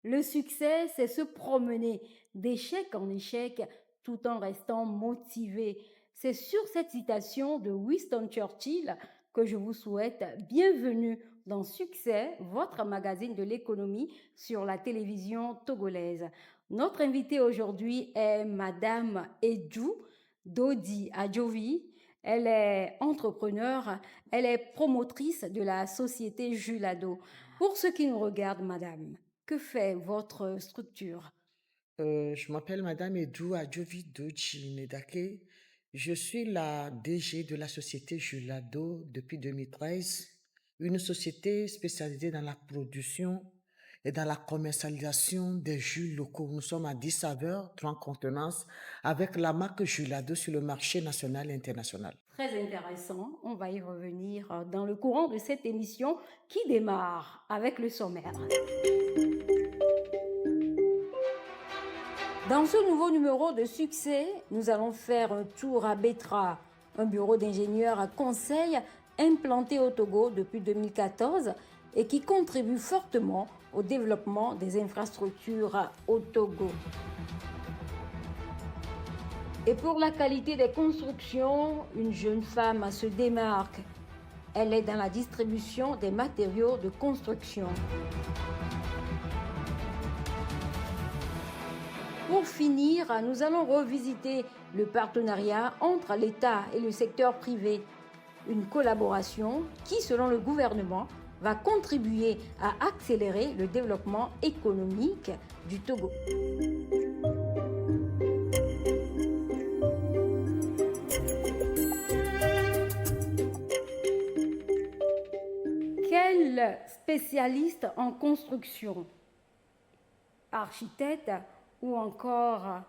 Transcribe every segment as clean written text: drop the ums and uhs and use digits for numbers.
Le succès, c'est se promener d'échec en échec tout en restant motivé. C'est sur cette citation de Winston Churchill que je vous souhaite bienvenue dans Succès, votre magazine de l'économie sur la télévision togolaise. Notre invitée aujourd'hui est Madame Edjou Dodi Adjovi. Elle est entrepreneure, elle est promotrice de la société Julado. Pour ce qui nous regarde, Madame, que fait votre structure? Je m'appelle Madame Edou Adjovi Doji Nedake. Je suis la DG de la société Julado depuis 2013, une société spécialisée dans la production et dans la commercialisation des jus locaux. Nous sommes à 10 saveurs, 30 contenances, avec la marque Julado sur le marché national et international. Très intéressant, on va y revenir dans le courant de cette émission qui démarre avec le sommaire. Dans ce nouveau numéro de succès, nous allons faire un tour à Betra, un bureau d'ingénieurs à conseil implanté au Togo depuis 2014 et qui contribue fortement au développement des infrastructures au Togo. Et pour la qualité des constructions, une jeune femme se démarque. Elle est dans la distribution des matériaux de construction. Pour finir, nous allons revisiter le partenariat entre l'État et le secteur privé. Une collaboration qui, selon le gouvernement, va contribuer à accélérer le développement économique du Togo. Quel spécialiste en construction, architecte ou encore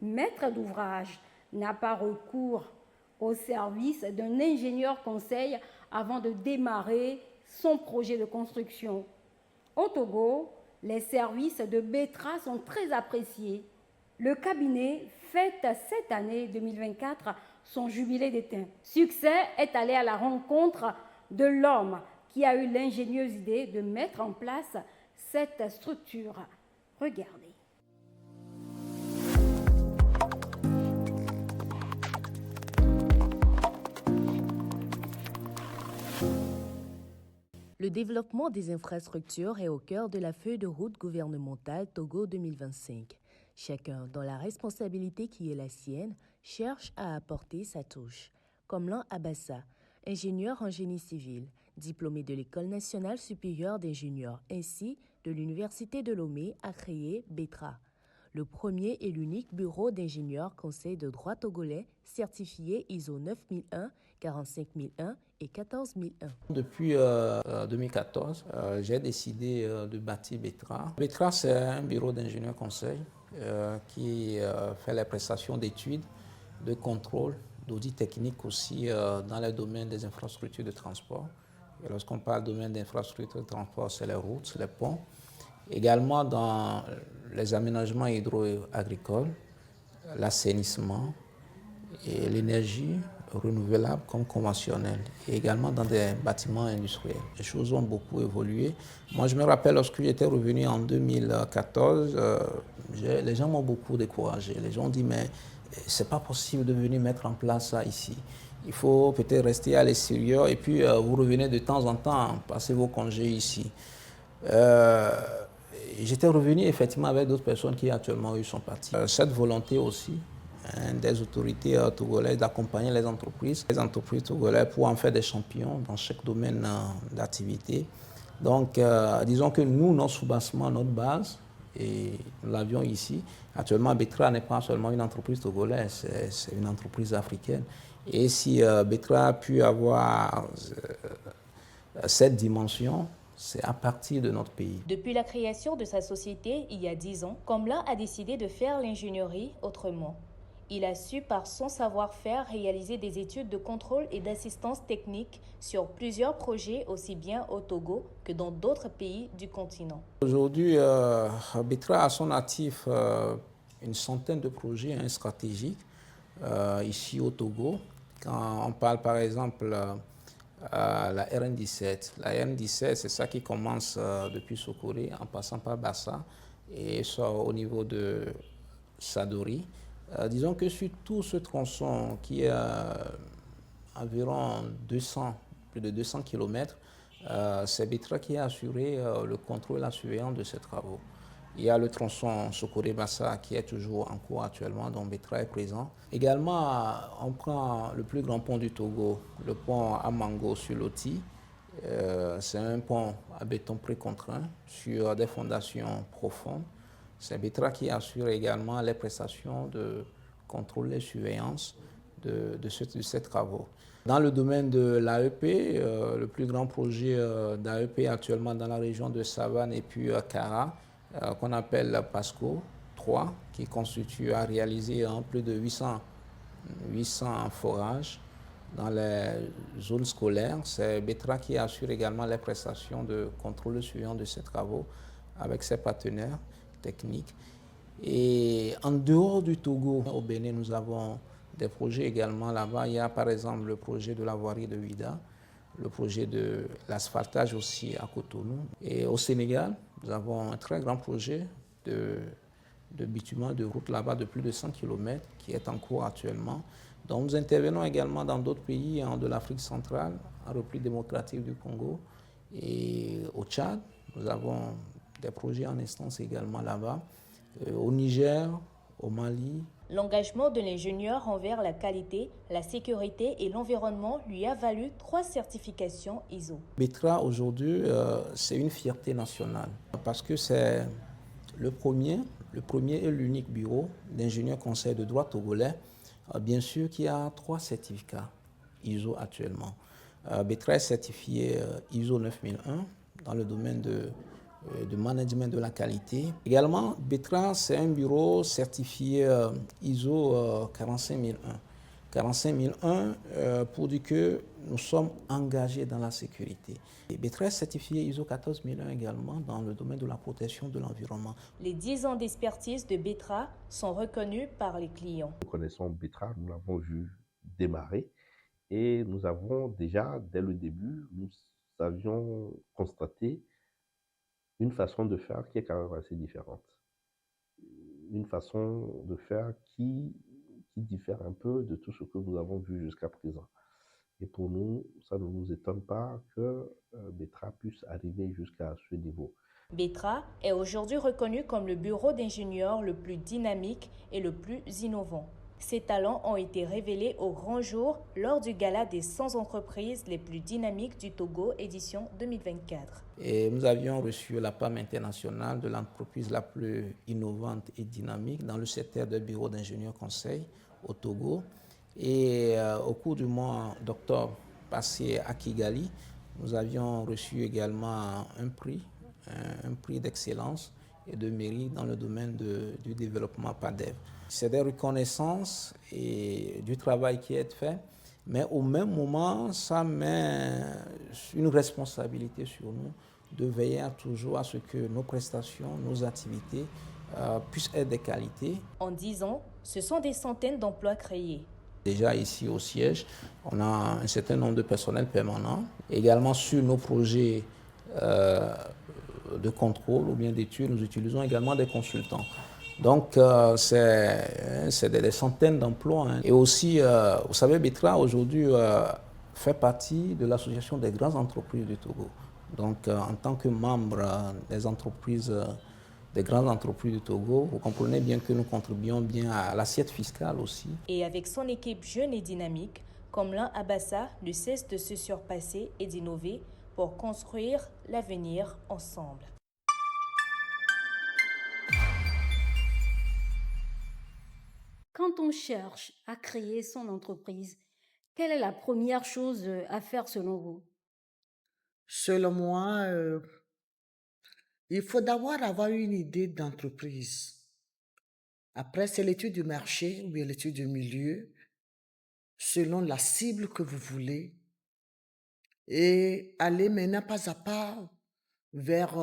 maître d'ouvrage n'a pas recours au service d'un ingénieur conseil avant de démarrer son projet de construction? Au Togo, les services de Betra sont très appréciés. Le cabinet fête cette année 2024 son jubilé d'étain. Succès est allé à la rencontre de l'homme qui a eu l'ingénieuse idée de mettre en place cette structure. Regardez. Le développement des infrastructures est au cœur de la feuille de route gouvernementale Togo 2025. Chacun, dans la responsabilité qui est la sienne, cherche à apporter sa touche. Comme Lan Abassa, ingénieur en génie civil, diplômé de l'École nationale supérieure d'ingénieurs ainsi de l'Université de Lomé, a créé BETRA, le premier et l'unique bureau d'ingénieurs conseil de droit togolais certifié ISO 9001, 45001 et 14001. Depuis 2014, j'ai décidé de bâtir Betra. Betra, c'est un bureau d'ingénieurs conseil qui fait les prestations d'études, de contrôle, d'audit technique aussi dans le domaine des infrastructures de transport. Et lorsqu'on parle de domaine d'infrastructures de transport, c'est les routes, les ponts. Également dans les aménagements hydro-agricoles, l'assainissement et l'énergie renouvelable comme conventionnelle, et également dans des bâtiments industriels. Les choses ont beaucoup évolué. Moi, je me rappelle lorsque j'étais revenu en 2014, les gens m'ont beaucoup découragé. Les gens ont dit, mais c'est pas possible de venir mettre en place ça ici. Il faut peut-être rester à l'extérieur et puis vous revenez de temps en temps, passer vos congés ici. J'étais revenu effectivement avec d'autres personnes qui actuellement eux, sont parties. Cette volonté aussi des autorités togolaises d'accompagner les entreprises togolaises pour en faire des champions dans chaque domaine d'activité. Donc, disons que nous, notre soubassement, notre base, et nous l'avions ici. Actuellement, Betra n'est pas seulement une entreprise togolaise, c'est une entreprise africaine. Et si Betra a pu avoir cette dimension, c'est à partir de notre pays. Depuis la création de sa société il y a 10 ans, Komla a décidé de faire l'ingénierie autrement. Il a su, par son savoir-faire, réaliser des études de contrôle et d'assistance technique sur plusieurs projets, aussi bien au Togo que dans d'autres pays du continent. Aujourd'hui, Betra a son actif une centaine de projets stratégiques ici au Togo. Quand on parle par exemple la RN17. La RN17, c'est ça qui commence depuis Sokoré en passant par Bassa et sort au niveau de Sadori. Disons que sur tout ce tronçon qui est environ 200, plus de 200 km, c'est Betra qui a assuré le contrôle et la surveillance de ces travaux. Il y a le tronçon Sokoré-Bassa qui est toujours en cours actuellement, dont Betra est présent. Également, on prend le plus grand pont du Togo, le pont Amango sur Loti. C'est un pont à béton précontraint sur des fondations profondes. C'est Betra qui assure également les prestations de contrôle et surveillance de ces travaux. Dans le domaine de l'AEP, le plus grand projet d'AEP actuellement dans la région de Savane et puis Kara, qu'on appelle PASCO 3, qui constitue à réaliser plus de 800 forages dans les zones scolaires. C'est Betra qui assure également les prestations de contrôle et surveillance de ces travaux avec ses partenaires techniques. Et en dehors du Togo, au Bénin, nous avons des projets également là-bas. Il y a par exemple le projet de la voirie de Ouida, le projet de l'asphaltage aussi à Cotonou. Et au Sénégal, nous avons un très grand projet de bitument de route là-bas de plus de 100 km qui est en cours actuellement. Donc nous intervenons également dans d'autres pays de l'Afrique centrale, en République démocratique du Congo et au Tchad. Nous avons des projets en instance également là-bas, au Niger, au Mali. L'engagement de l'ingénieur envers la qualité, la sécurité et l'environnement lui a valu 3 certifications ISO. Betra aujourd'hui, c'est une fierté nationale parce que c'est le premier et l'unique bureau d'ingénieurs conseil de droit togolais, bien sûr, qui a 3 certificats ISO actuellement. Betra est certifié ISO 9001 dans le domaine de management de la qualité. Également, Betra, c'est un bureau certifié ISO 45001. 45001 pour dire que nous sommes engagés dans la sécurité. Et Betra est certifié ISO 14001 également dans le domaine de la protection de l'environnement. Les 10 ans d'expertise de Betra sont reconnus par les clients. Nous connaissons Betra, nous l'avons vu démarrer et nous avons déjà, dès le début, nous avions constaté une façon de faire qui est quand même assez différente. Une façon de faire qui diffère un peu de tout ce que nous avons vu jusqu'à présent. Et pour nous, ça ne nous étonne pas que Betra puisse arriver jusqu'à ce niveau. Betra est aujourd'hui reconnu comme le bureau d'ingénieurs le plus dynamique et le plus innovant. Ses talents ont été révélés au grand jour lors du gala des 100 entreprises les plus dynamiques du Togo, édition 2024. Et nous avions reçu la palme internationale de l'entreprise la plus innovante et dynamique dans le secteur des bureaux d'ingénieurs conseil au Togo. Et au cours du mois d'octobre passé à Kigali, nous avions reçu également un prix d'excellence et de mérite dans le domaine du développement PADEV. C'est des reconnaissances et du travail qui est fait, mais au même moment, ça met une responsabilité sur nous de veiller toujours à ce que nos prestations, nos activités puissent être de qualité. En 10 ans, ce sont des centaines d'emplois créés. Déjà ici au siège, on a un certain nombre de personnels permanents. Également sur nos projets de contrôle ou bien d'études, nous utilisons également des consultants. Donc c'est des centaines d'emplois. Hein. Et aussi, vous savez, Betra aujourd'hui fait partie de l'association des grandes entreprises du Togo. Donc en tant que membre des entreprises, des grandes entreprises du Togo, vous comprenez bien que nous contribuons bien à l'assiette fiscale aussi. Et avec son équipe jeune et dynamique, Komlan Abassa ne cesse de se surpasser et d'innover pour construire l'avenir ensemble. Quand on cherche à créer son entreprise, quelle est la première chose à faire selon vous? Selon moi, il faut d'abord avoir une idée d'entreprise. Après, c'est l'étude du marché ou bien l'étude du milieu, selon la cible que vous voulez, et aller maintenant pas à pas vers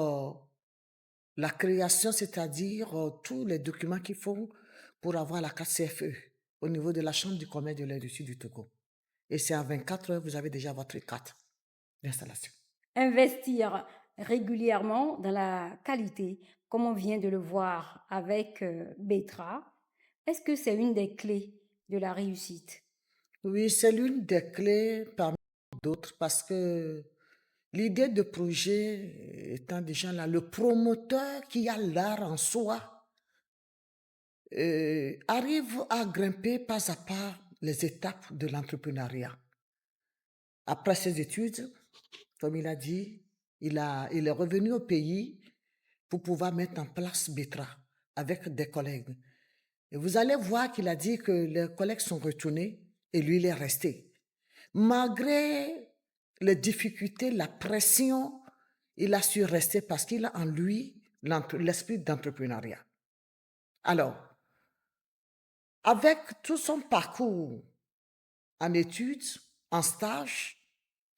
la création, c'est-à-dire tous les documents qu'il faut pour avoir la carte CFE au niveau de la Chambre du commerce de l'industrie du Togo. Et c'est en 24 heures, vous avez déjà votre carte. d'installation. Investir régulièrement dans la qualité, comme on vient de le voir avec Betra, est-ce que c'est une des clés de la réussite? Oui, c'est l'une des clés parmi d'autres parce que l'idée de projet étant déjà là, le promoteur qui a l'art en soi arrive à grimper pas à pas les étapes de l'entrepreneuriat. Après ses études, comme il a dit, il est revenu au pays pour pouvoir mettre en place Betra avec des collègues. Et vous allez voir qu'il a dit que les collègues sont retournés et lui, il est resté. Malgré les difficultés, la pression, il a su rester parce qu'il a en lui l'esprit d'entrepreneuriat. Alors, avec tout son parcours en études, en stage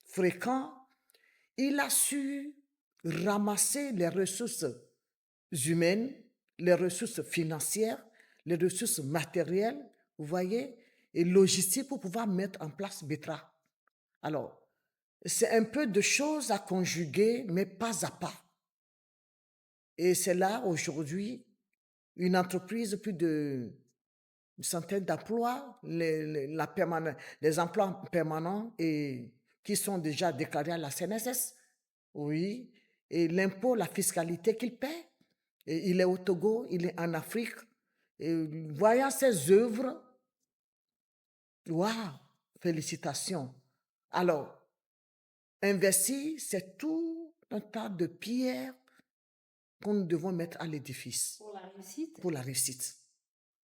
fréquent, il a su ramasser les ressources humaines, les ressources financières, les ressources matérielles, vous voyez, et logistiques pour pouvoir mettre en place Betra. Alors, c'est un peu de choses à conjuguer, mais pas à pas. Et c'est là, aujourd'hui, une entreprise, plus de une centaine d'emplois, les emplois permanents et qui sont déjà déclarés à la CNSS, oui, et l'impôt, la fiscalité qu'il paie. Et il est au Togo, il est en Afrique. Et voyant ses œuvres, waouh, félicitations. Alors, investir, c'est tout un tas de pierres que nous devons mettre à l'édifice Pour la réussite? pour la réussite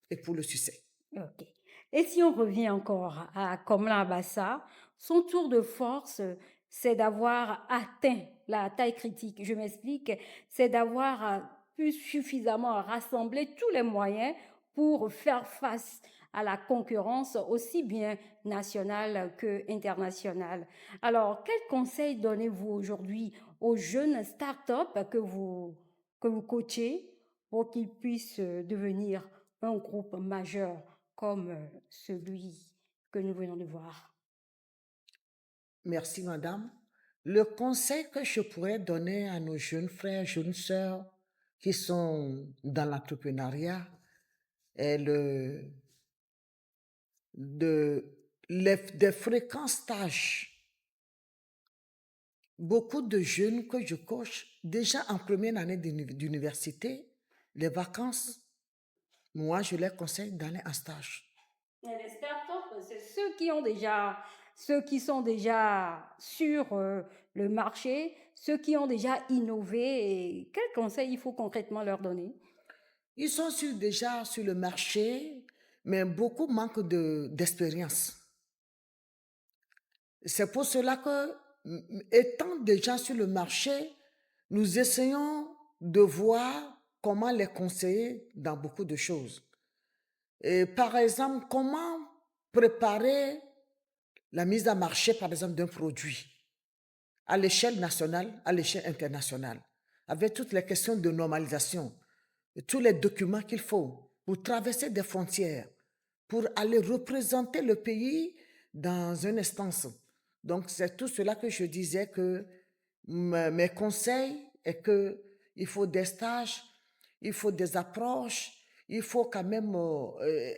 et pour le succès. Ok. Et si on revient encore à Komla Abassa, son tour de force, c'est d'avoir atteint la taille critique. Je m'explique, c'est d'avoir pu suffisamment rassembler tous les moyens pour faire face à la concurrence aussi bien nationale que internationale. Alors, quel conseil donnez-vous aujourd'hui aux jeunes startups que vous coachez pour qu'ils puissent devenir un groupe majeur comme celui que nous venons de voir? Merci, madame. Le conseil que je pourrais donner à nos jeunes frères, jeunes sœurs qui sont dans l'entrepreneuriat est des fréquents stages. Beaucoup de jeunes que je coach, déjà en première année d'université, les vacances, moi, je leur conseille d'aller en stage. Et les startups, c'est ceux qui sont déjà sur le marché, ceux qui ont déjà innové. Et quels conseils il faut concrètement leur donner? Ils sont déjà sur le marché, mais beaucoup manquent d'expérience. C'est pour cela que, étant déjà sur le marché, nous essayons de voir comment les conseiller dans beaucoup de choses. Et par exemple, comment préparer la mise en marché, par exemple, d'un produit à l'échelle nationale, à l'échelle internationale, avec toutes les questions de normalisation, tous les documents qu'il faut pour traverser des frontières, pour aller représenter le pays dans une instance. Donc, c'est tout cela que je disais que mes conseils est que il faut des stages, il faut des approches, il faut quand même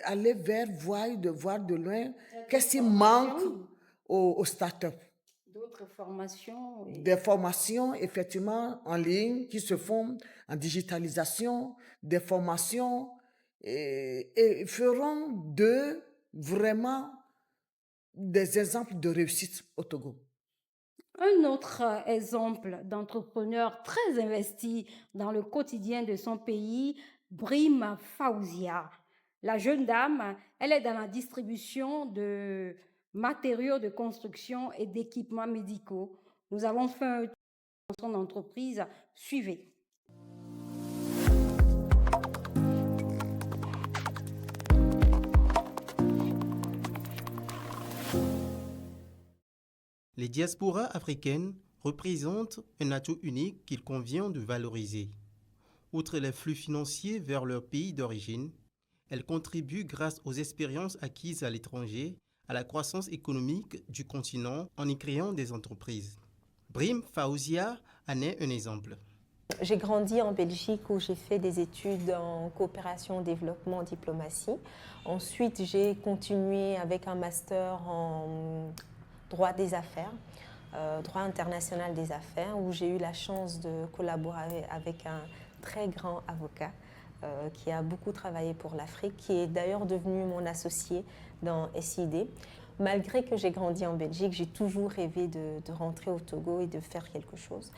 aller vers, voir de loin, qu'est-ce qui manque aux startups. D'autres formations. Des formations, effectivement, en ligne qui se font en digitalisation, des formations et feront d'eux vraiment des exemples de réussite au Togo. Un autre exemple d'entrepreneur très investi dans le quotidien de son pays, Brim Faouzia. La jeune dame, elle est dans la distribution de matériaux de construction et d'équipements médicaux. Nous avons fait un tour dans son entreprise. Suivez. Les diasporas africaines représentent un atout unique qu'il convient de valoriser. Outre les flux financiers vers leur pays d'origine, elles contribuent grâce aux expériences acquises à l'étranger à la croissance économique du continent en y créant des entreprises. Brim Faouzia en est un exemple. J'ai grandi en Belgique où j'ai fait des études en coopération, développement, diplomatie. Ensuite, j'ai continué avec un master en droit des affaires, droit international des affaires, où j'ai eu la chance de collaborer avec un très grand avocat qui a beaucoup travaillé pour l'Afrique, qui est d'ailleurs devenu mon associé dans SID. Malgré que j'ai grandi en Belgique, j'ai toujours rêvé de rentrer au Togo et de faire quelque chose.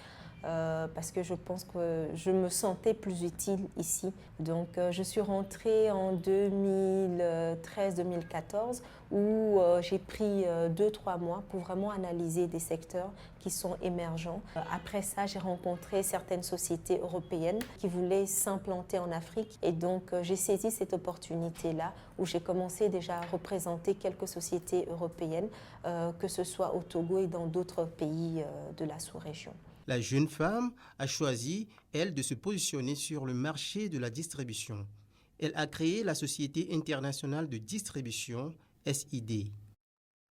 Parce que je pense que je me sentais plus utile ici. Donc je suis rentrée en 2013-2014 où j'ai pris 2-3 mois pour vraiment analyser des secteurs qui sont émergents. Après ça, j'ai rencontré certaines sociétés européennes qui voulaient s'implanter en Afrique et donc j'ai saisi cette opportunité-là où j'ai commencé déjà à représenter quelques sociétés européennes, que ce soit au Togo et dans d'autres pays de la sous-région. La jeune femme a choisi, elle, de se positionner sur le marché de la distribution. Elle a créé la Société internationale de distribution, SID.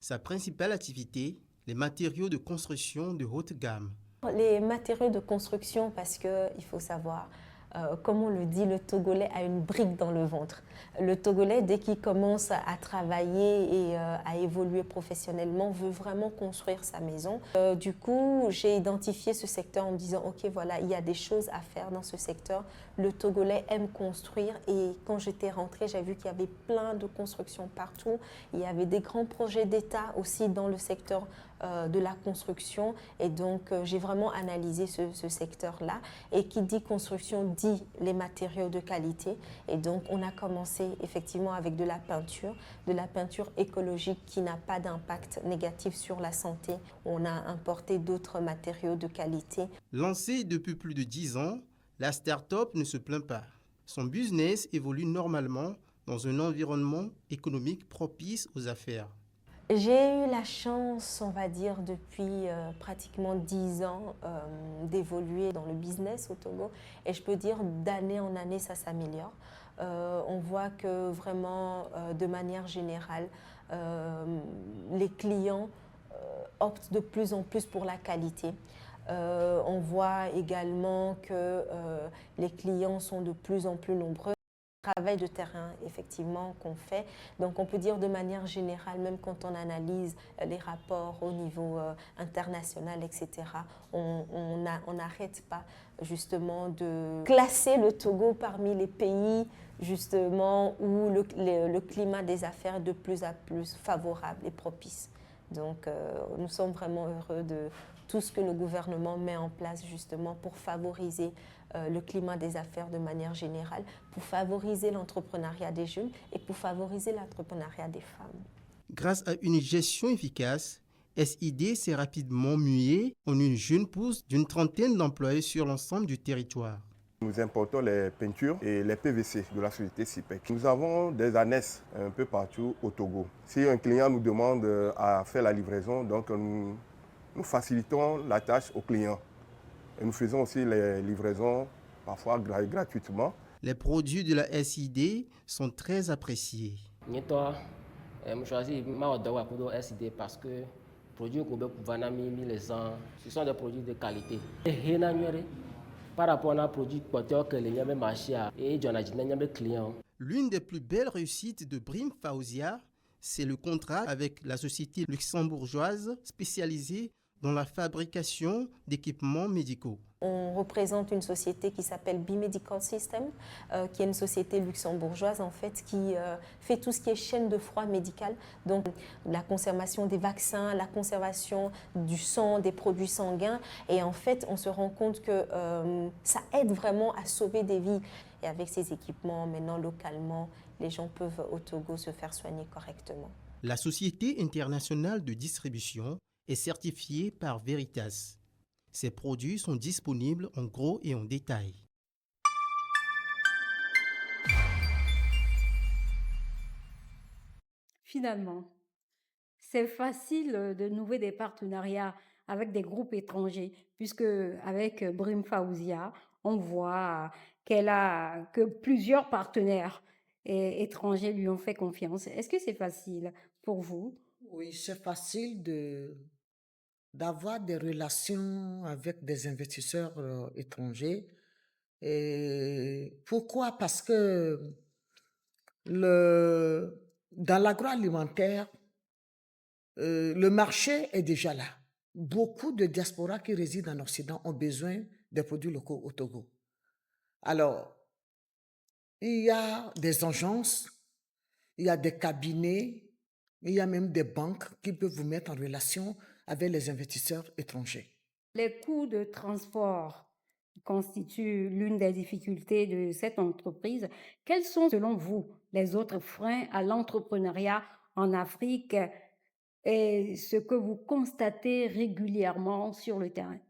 Sa principale activité, les matériaux de construction de haute gamme. Les matériaux de construction, parce qu'il faut savoir, comme on le dit, le Togolais a une brique dans le ventre. Le Togolais, dès qu'il commence à travailler et à évoluer professionnellement, veut vraiment construire sa maison. Du coup, j'ai identifié ce secteur en me disant, ok, voilà, il y a des choses à faire dans ce secteur. Le Togolais aime construire et quand j'étais rentrée, j'ai vu qu'il y avait plein de constructions partout. Il y avait des grands projets d'État aussi dans le secteur de la construction et donc j'ai vraiment analysé ce secteur-là et qui dit construction dit les matériaux de qualité et donc on a commencé effectivement avec de la peinture écologique qui n'a pas d'impact négatif sur la santé. On a importé d'autres matériaux de qualité. Lancée depuis plus de 10 ans, la start-up ne se plaint pas. Son business évolue normalement dans un environnement économique propice aux affaires. J'ai eu la chance, on va dire, depuis pratiquement 10 ans d'évoluer dans le business au Togo. Et je peux dire d'année en année, ça s'améliore. On voit que vraiment, de manière générale, les clients optent de plus en plus pour la qualité. On voit également que les clients sont de plus en plus nombreux. Travail de terrain, effectivement, qu'on fait. Donc, on peut dire de manière générale, même quand on analyse les rapports au niveau international, etc., on n'arrête pas, justement, de classer le Togo parmi les pays, justement, où le climat des affaires est de plus en plus favorable et propice. Donc, nous sommes vraiment heureux de tout ce que le gouvernement met en place, justement, pour favoriser le climat des affaires de manière générale, pour favoriser l'entrepreneuriat des jeunes et pour favoriser l'entrepreneuriat des femmes. Grâce à une gestion efficace, SID s'est rapidement mué en une jeune pousse d'une trentaine d'employés sur l'ensemble du territoire. Nous importons les peintures et les PVC de la société CIPEC. Nous avons des annexes un peu partout au Togo. Si un client nous demande à faire la livraison, donc nous facilitons la tâche au client. Et nous faisons aussi les livraisons, parfois gratuitement. Les produits de la SID sont très appréciés. Je choisis ma SID parce que les produits ce sont des produits de qualité. Par rapport à produits que les marché et clients. L'une des plus belles réussites de Brim Faouzia, c'est le contrat avec la société luxembourgeoise spécialisée dans la fabrication d'équipements médicaux. On représente une société qui s'appelle B-Medical System, qui est une société luxembourgeoise en fait, qui fait tout ce qui est chaîne de froid médical, donc la conservation des vaccins, la conservation du sang, des produits sanguins. Et en fait, on se rend compte que ça aide vraiment à sauver des vies. Et avec ces équipements, maintenant localement, les gens peuvent au Togo se faire soigner correctement. La Société internationale de distribution est certifiée par Veritas. Ces produits sont disponibles en gros et en détail. Finalement, c'est facile de nouer des partenariats avec des groupes étrangers, puisque avec Brim Faouzia, on voit que plusieurs partenaires étrangers lui ont fait confiance. Est-ce que c'est facile pour vous? Oui, c'est facile d'avoir des relations avec des investisseurs étrangers. Et pourquoi? Parce que dans l'agroalimentaire, le marché est déjà là. Beaucoup de diasporas qui résident en Occident ont besoin des produits locaux au Togo. Alors, il y a des agences, il y a des cabinets, il y a même des banques qui peuvent vous mettre en relation avec les investisseurs étrangers. Les coûts de transport constituent l'une des difficultés de cette entreprise. Quels sont, selon vous, les autres freins à l'entrepreneuriat en Afrique et ce que vous constatez régulièrement sur le terrain?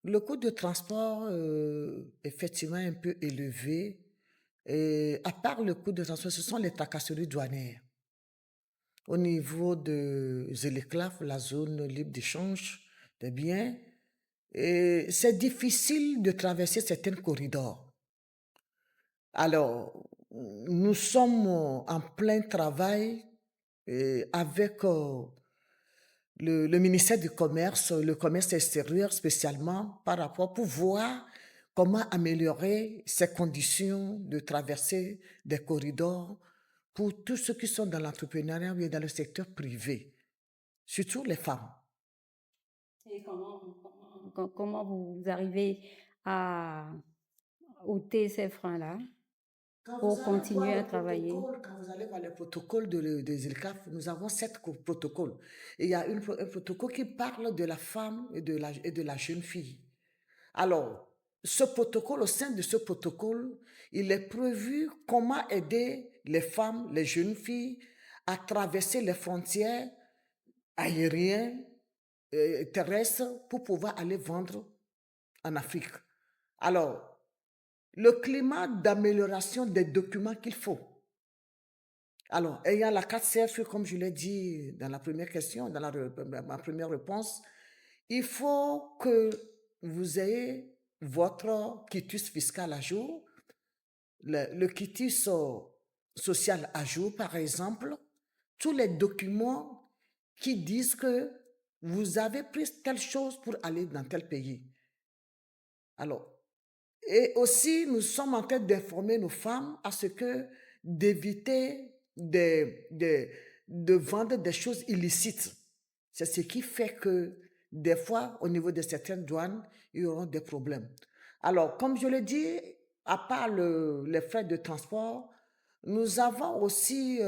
Le coût de transport, effectivement, est un peu élevé. Et à part le coût de transport, ce sont les tracasseries douanières. Au niveau de ZLECLAF, la zone libre d'échange des biens, et c'est difficile de traverser certains corridors. Alors, nous sommes en plein travail avec le ministère du Commerce, le commerce extérieur spécialement, par rapport pour voir comment améliorer ces conditions de traverser des corridors pour tous ceux qui sont dans l'entrepreneuriat ou dans le secteur privé, surtout les femmes. Et comment vous arrivez à ôter ces freins-là pour continuer à travailler? Quand vous allez voir les protocoles des ZLECAf, nous avons 7 protocoles. Et il y a un protocole qui parle de la femme et de la jeune fille. Alors, ce protocole, au sein de ce protocole, il est prévu comment aider les femmes, les jeunes filles à traverser les frontières aériennes, terrestres, pour pouvoir aller vendre en Afrique. Alors, le climat d'amélioration des documents qu'il faut. Alors, ayant la 4 CFE, comme je l'ai dit dans la première question, dans ma première réponse, il faut que vous ayez votre quitus fiscal à jour, le quitus social à jour, par exemple, tous les documents qui disent que vous avez pris telle chose pour aller dans tel pays. Alors, et aussi, nous sommes en train d'informer nos femmes à ce que d'éviter de vendre des choses illicites. C'est ce qui fait que des fois, au niveau de certaines douanes, il y aura des problèmes. Alors, comme je l'ai dit, à part les frais de transport, nous avons aussi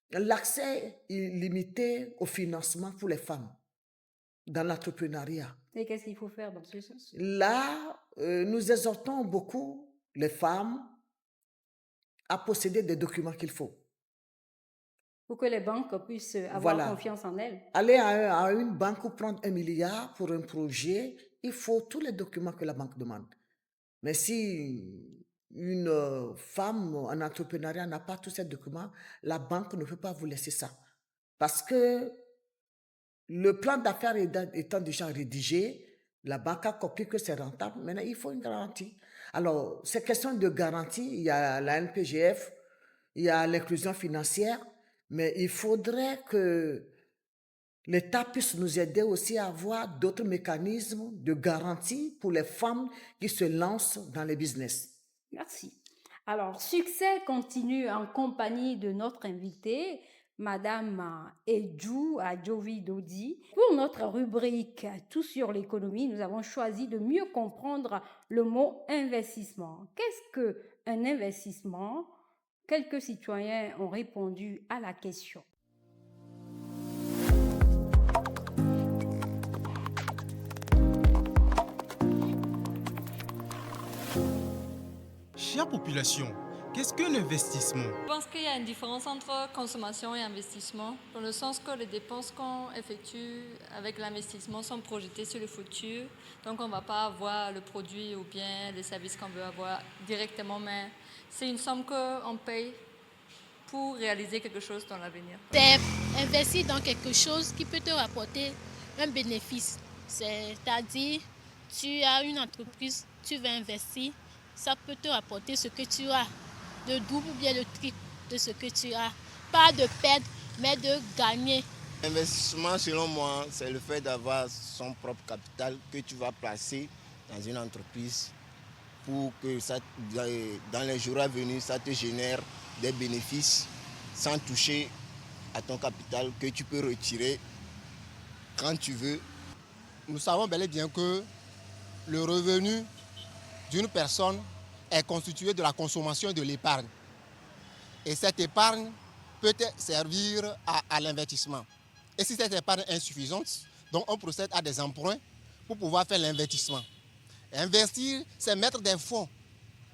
l'accès illimité au financement pour les femmes dans l'entrepreneuriat. Et qu'est-ce qu'il faut faire dans ce sens? Là, nous exhortons beaucoup les femmes à posséder des documents qu'il faut. Pour que les banques puissent avoir confiance en elles. Aller à une banque ou prendre 1 milliard pour un projet, il faut tous les documents que la banque demande. Mais si une femme en entrepreneuriat n'a pas tous ces documents, la banque ne peut pas vous laisser ça. Parce que le plan d'affaires étant déjà rédigé, la banque a compris que c'est rentable. Maintenant, il faut une garantie. Alors, ces questions de garantie, il y a la NPGF, il y a l'inclusion financière, mais il faudrait que l'État puisse nous aider aussi à avoir d'autres mécanismes de garantie pour les femmes qui se lancent dans les business. Merci. Alors, succès continue en compagnie de notre invitée, Madame Edjou Adjovi-Dodi. Pour notre rubrique Tout sur l'économie, nous avons choisi de mieux comprendre le mot investissement. Qu'est-ce qu'un investissement? Quelques citoyens ont répondu à la question. Chère population, qu'est-ce qu'un investissement? Je pense qu'il y a une différence entre consommation et investissement, dans le sens que les dépenses qu'on effectue avec l'investissement sont projetées sur le futur. Donc on ne va pas avoir le produit ou bien les services qu'on veut avoir directement, mais c'est une somme qu'on paye pour réaliser quelque chose dans l'avenir. C'est investir dans quelque chose qui peut te rapporter un bénéfice. C'est-à-dire, tu as une entreprise, tu veux investir, ça peut te rapporter ce que tu as, le double ou bien le triple de ce que tu as. Pas de perdre, mais de gagner L'investissement, selon moi, c'est le fait d'avoir son propre capital que tu vas placer dans une entreprise pour que ça, dans les jours à venir, ça te génère des bénéfices sans toucher à ton capital que tu peux retirer quand tu veux. Nous savons bel et bien que le revenu d'une personne est constitué de la consommation et de l'épargne. Et cette épargne peut servir à l'investissement. Et si cette épargne est insuffisante, donc on procède à des emprunts pour pouvoir faire l'investissement. Investir, c'est mettre des fonds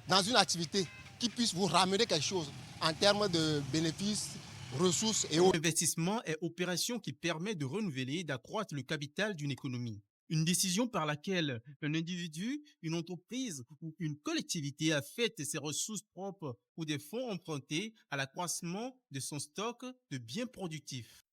dans une activité qui puisse vous ramener quelque chose en termes de bénéfices, ressources et autres. L'investissement est opération qui permet de renouveler et d'accroître le capital d'une économie. Une décision par laquelle un individu, une entreprise ou une collectivité affecte ses ressources propres ou des fonds empruntés à l'accroissement de son stock de biens productifs.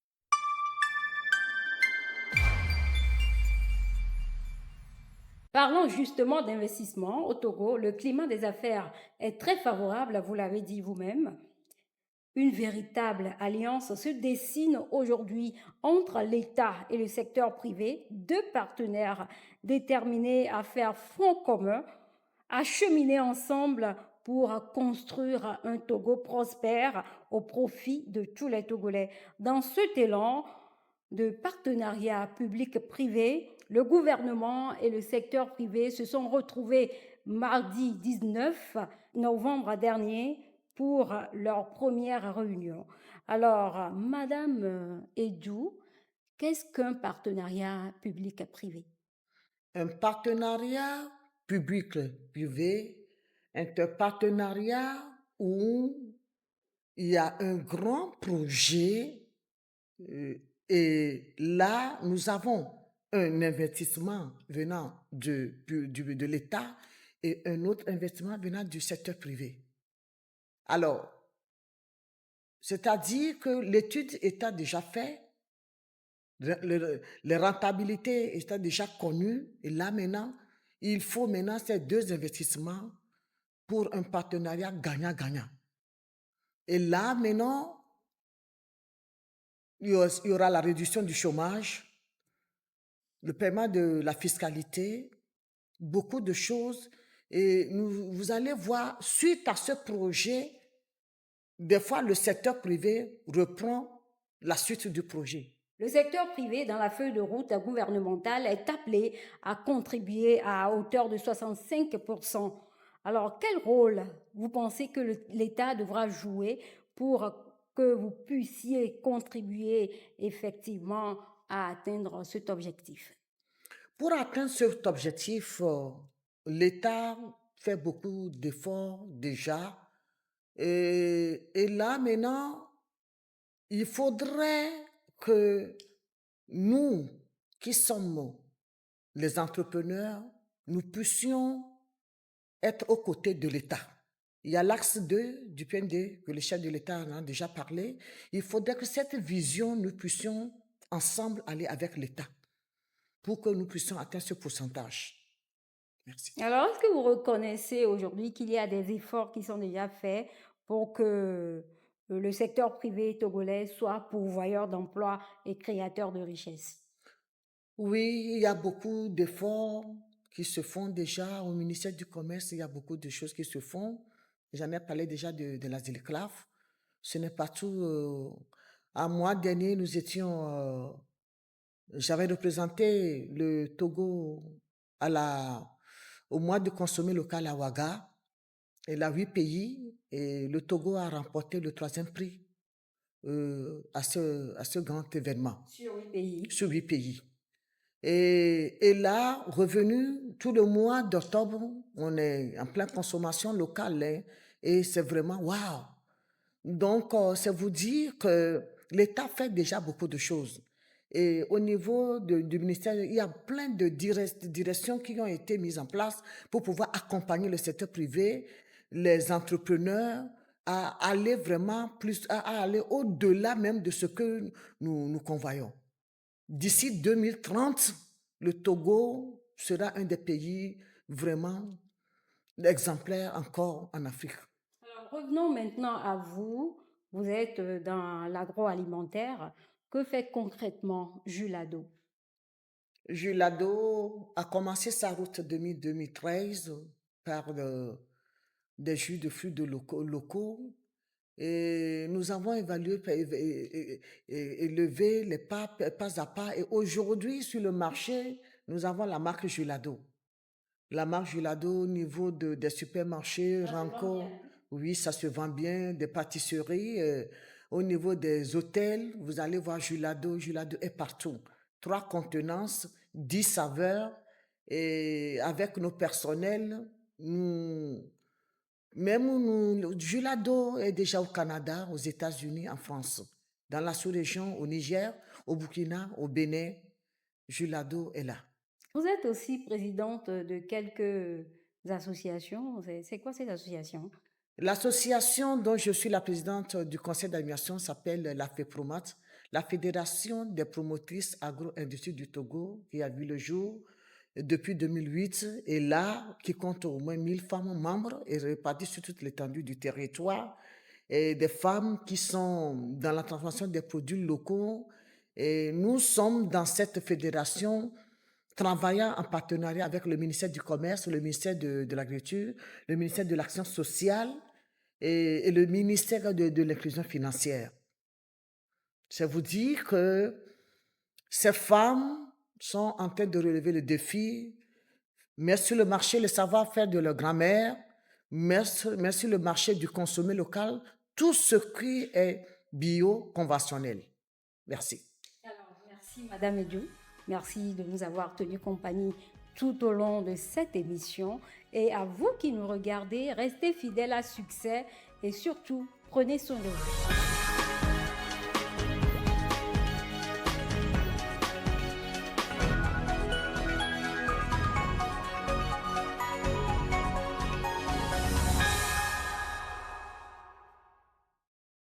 Parlons justement d'investissement. Au Togo, le climat des affaires est très favorable, vous l'avez dit vous-même. Une véritable alliance se dessine aujourd'hui entre l'État et le secteur privé, deux partenaires déterminés à faire front commun, à cheminer ensemble pour construire un Togo prospère au profit de tous les Togolais. Dans cet élan de partenariat public-privé, le gouvernement et le secteur privé se sont retrouvés mardi 19 novembre dernier pour leur première réunion. Alors, Madame Edou, qu'est-ce qu'un partenariat public-privé? Un partenariat public-privé est un partenariat où il y a un grand projet et là, nous avons un investissement venant de l'État et un autre investissement venant du secteur privé. Alors, c'est-à-dire que l'étude étant déjà faite, les rentabilités étant déjà connues, et là maintenant, il faut maintenant ces deux investissements pour un partenariat gagnant-gagnant. Et là maintenant, il y aura la réduction du chômage, le paiement de la fiscalité, beaucoup de choses. Et vous allez voir, suite à ce projet, des fois le secteur privé reprend la suite du projet. Le secteur privé, dans la feuille de route gouvernementale, est appelé à contribuer à hauteur de 65%. Alors, quel rôle vous pensez que l'État devra jouer pour que vous puissiez contribuer effectivement à atteindre cet objectif? Pour atteindre cet objectif, l'État fait beaucoup d'efforts déjà. Et là, maintenant, il faudrait que nous, qui sommes les entrepreneurs, nous puissions être aux côtés de l'État. Il y a l'axe 2 du PND, que le chef de l'État en a déjà parlé. Il faudrait que cette vision, nous puissions ensemble aller avec l'État pour que nous puissions atteindre ce pourcentage. Merci. Alors, est-ce que vous reconnaissez aujourd'hui qu'il y a des efforts qui sont déjà faits pour que le secteur privé togolais soit pourvoyeur d'emplois et créateur de richesses? Oui, il y a beaucoup d'efforts qui se font déjà au ministère du Commerce. Il y a beaucoup de choses qui se font. J'en ai parlé déjà de la ZILCLAF. Ce n'est pas tout. Un mois dernier, nous étions... j'avais représenté le Togo au mois de consommer local à Ouaga. Il a 8 pays et le Togo a remporté le 3e prix à ce grand événement. Sur 8 pays. Sur 8 pays. Et là, revenu tout le mois d'octobre, on est en pleine consommation locale hein, et c'est vraiment waouh. Donc, c'est vous dire que l'État fait déjà beaucoup de choses. Et au niveau du ministère, il y a plein de directions qui ont été mises en place pour pouvoir accompagner le secteur privé, les entrepreneurs, à aller vraiment à aller au-delà même de ce que nous convoyons. D'ici 2030, le Togo sera un des pays vraiment exemplaires encore en Afrique. Alors, revenons maintenant à vous. Vous êtes dans l'agroalimentaire. Que fait concrètement Julado? Julado a commencé sa route 2013 par des jus de fruits locaux et nous avons élevé les pas à pas et aujourd'hui sur le marché, nous avons la marque Julado. La marque Julado au niveau des supermarchés, Ranco, oui, ça se vend bien, des pâtisseries. Au niveau des hôtels, vous allez voir Julado. Julado est partout. 3 contenances, 10 saveurs. Et avec nos personnels, Julado est déjà au Canada, aux États-Unis, en France. Dans la sous-région, au Niger, au Burkina, au Bénin, Julado est là. Vous êtes aussi présidente de quelques associations. C'est quoi ces associations? L'association dont je suis la présidente du conseil d'administration s'appelle la FEPROMAT, la Fédération des promotrices agro-industrie du Togo, qui a vu le jour depuis 2008 et là, qui compte au moins 1000 femmes membres et réparties sur toute l'étendue du territoire, et des femmes qui sont dans la transformation des produits locaux. Et nous sommes dans cette fédération travaillant en partenariat avec le ministère du Commerce, le ministère de l'Agriculture, le ministère de l'Action sociale et le ministère de l'Inclusion financière. C'est vous dire que ces femmes sont en train de relever le défi, mettre sur le marché le savoir-faire de leur grand-mère, mettre sur le marché du consommé local, tout ce qui est bio-conventionnel. Merci. Alors, merci Madame Edjou. Merci de nous avoir tenu compagnie tout au long de cette émission. Et à vous qui nous regardez, restez fidèles à Succès et surtout, prenez soin de vous.